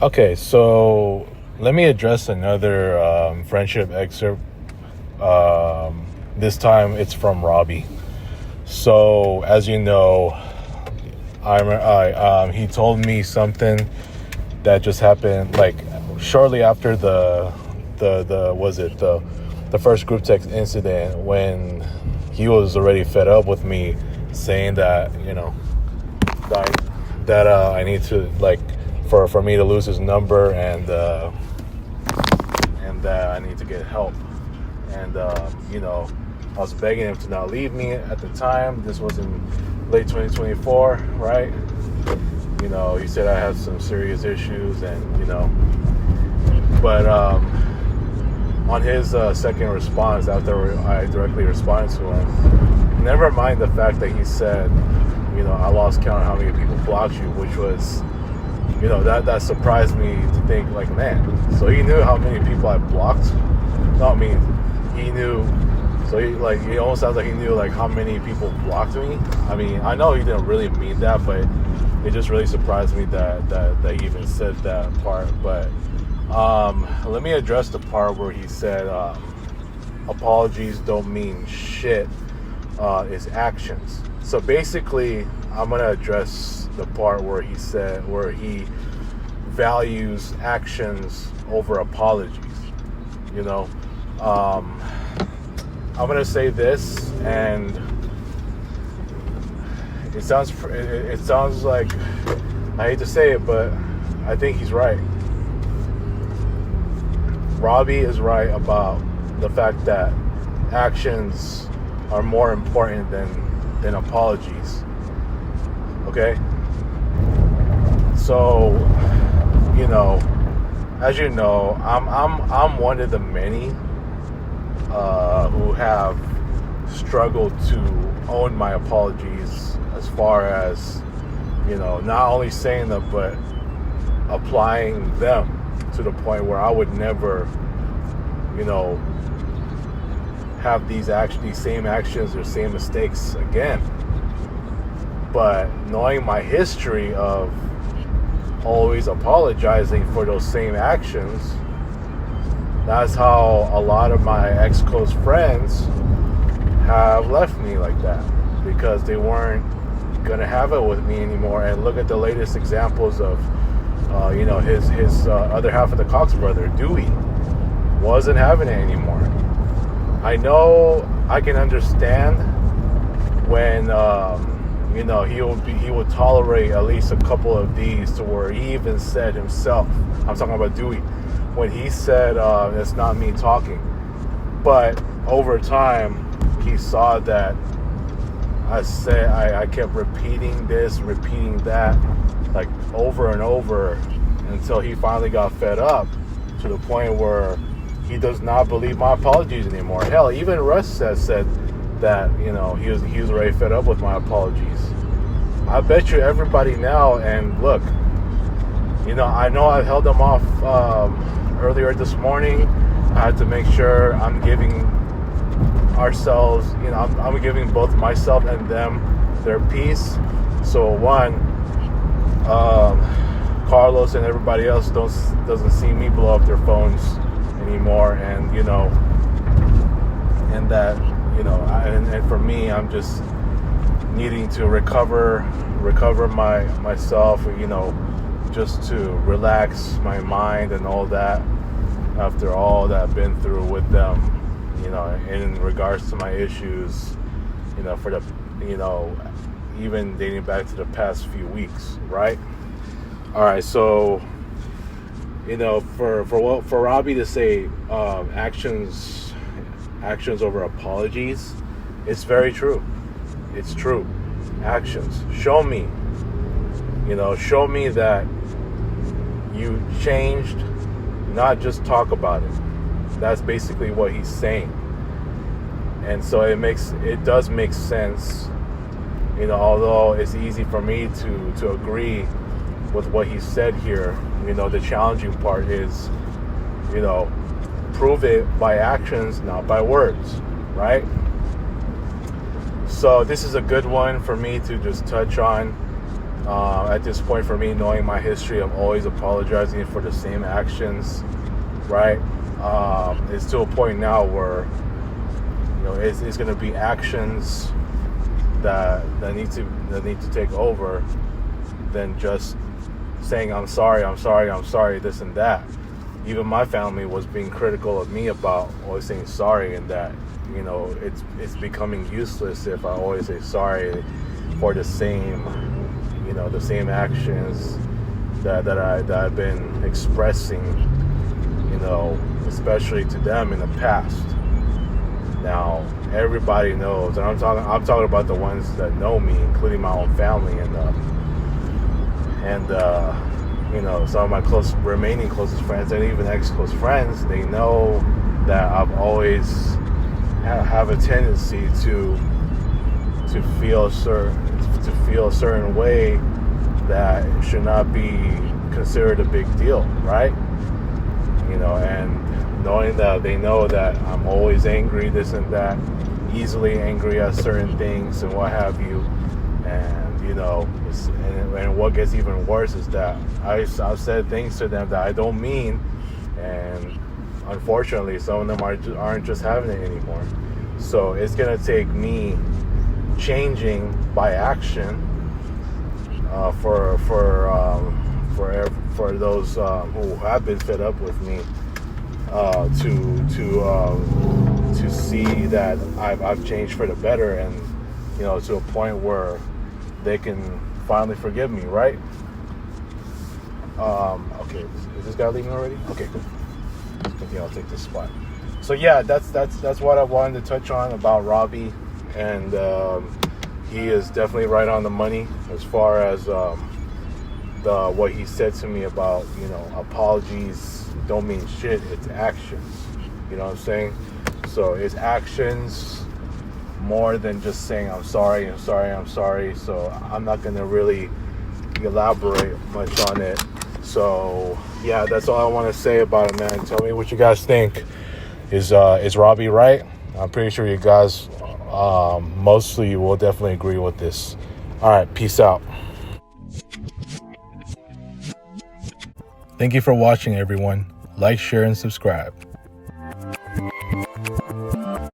Okay, so let me address another friendship excerpt. This time it's from Robby. So, as you know, he told me something that just happened like shortly after the first group text incident, when he was already fed up with me saying that I need to for me to lose his number, and that I need to get help. And I was begging him to not leave me at the time. This was in late 2024, right? He said I had some serious issues, and but on his second response, after I directly responded to him, never mind the fact that he said, I lost count of how many people blocked you, which was, that surprised me to think, like, man, so he knew how many people I blocked? No, I mean, he knew, so he almost sounds like he knew, like, how many people blocked me. I mean, I know he didn't really mean that, but it just really surprised me that he even said that part. But let me address the part where he said, apologies don't mean shit, it's actions. So basically, I'm going to address the part where he values actions over apologies. I'm going to say this, and it sounds like, I hate to say it, but I think he's right. Robby is right about the fact that actions are more important than apologies. Okay? So, as you know, I'm one of the many who have struggled to own my apologies, as far as, not only saying them, but applying them to the point where I would never, have these same actions or same mistakes again. But knowing my history of always apologizing for those same actions, that's how a lot of my ex-close friends have left me like that, because they weren't gonna have it with me anymore. And look at the latest examples of his other half of the Cox brother, Dewey, wasn't having it anymore. I know, I can understand when he would tolerate at least a couple of these, to where he even said himself, I'm talking about Dewey, when he said, it's not me talking. But over time, he saw that I kept repeating this, repeating that, like over and over, until he finally got fed up to the point where he does not believe my apologies anymore. Hell, even Russ has said that, he was already fed up with my apologies. I bet you everybody now, and look, I know I held them off earlier this morning. I had to make sure I'm giving ourselves, I'm giving both myself and them their peace. So one, Carlos and everybody else doesn't see me blow up their phones anymore, and and that, and for me, I'm just needing to recover myself, just to relax my mind and all that, after all that I've been through with them, in regards to my issues, for the, even dating back to the past few weeks, right? All right, so, for Robby to say actions over apologies, it's very true. It's true. Actions. Show me that you changed, not just talk about it. That's basically what he's saying. And so it does make sense, although it's easy for me to agree with what he said here. The challenging part is, prove it by actions, not by words, right? So this is a good one for me to just touch on. At this point, for me, knowing my history, I'm always apologizing for the same actions, right? It's to a point now where, it's going to be actions that need to take over than just saying I'm sorry, this and that. Even my family was being critical of me about always saying sorry, and that it's becoming useless if I always say sorry for the same actions that I've been expressing, especially to them in the past. Now everybody knows, and I'm talking about the ones that know me, including my own family, and some of my remaining closest friends, and even ex-close friends. They know that I've always have a tendency to feel a certain way that it should not be considered a big deal, right? And knowing that they know that I'm always angry, this and that, easily angry at certain things and what have you. And and what gets even worse is that I've said things to them that I don't mean, and unfortunately some of them aren't just having it anymore. So it's gonna take me changing by action for those who have been fed up with me, to see that I've changed for the better, and to a point where they can finally forgive me, right? Okay, is this guy leaving already? Okay, good. Okay, I'll take this spot. So yeah, that's what I wanted to touch on about Robby, and he is definitely right on the money as far as what he said to me about apologies don't mean shit. It's actions. You know what I'm saying? So it's actions more than just saying I'm sorry. So I'm not gonna really elaborate much on it. So yeah, that's all I want to say about it, man. Tell me what you guys think. Is Robby right? I'm pretty sure you guys mostly will definitely agree with this. All right, peace out. Thank you for watching, everyone. Like, share, and subscribe.